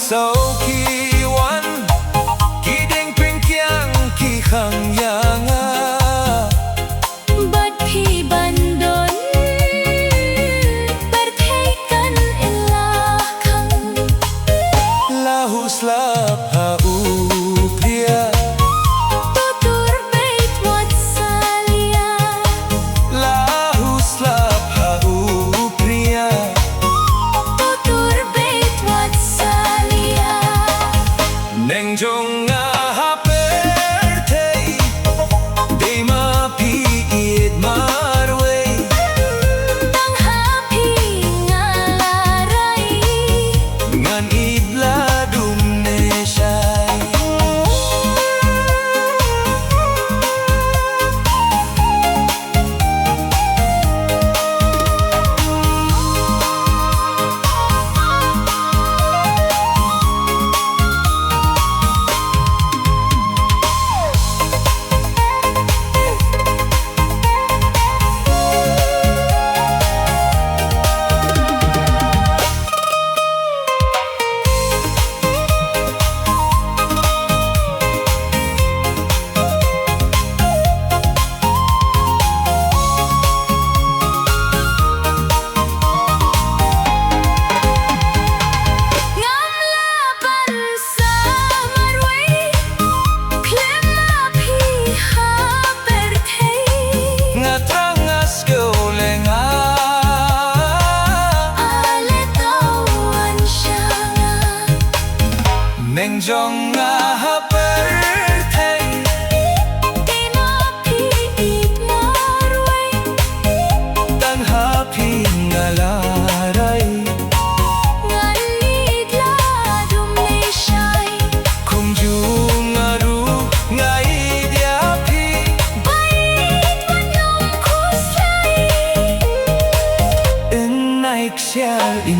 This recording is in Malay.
sau khi wan ki ding pring kyang ki khang yang bát phi ban đốn pyrthei kan ela khang la huslap ha u pria tutur bait wat salia la huslap ha u pria tutur bait wat salia neng jong nga ha pyrthei de ma pi it marway tang happy ngalarai ngan idla dum ne shai ngam la ban sa marway klem la phi ha pyrthei nga trangas ko lenga ale tawan shanga neng jong nga ha pyrthei de ma phi it marway tan ha phi ngalaray ngan idla dum ne shai khum ju ngaru ngai dia phi bait wan yom khuslai in naik xiao in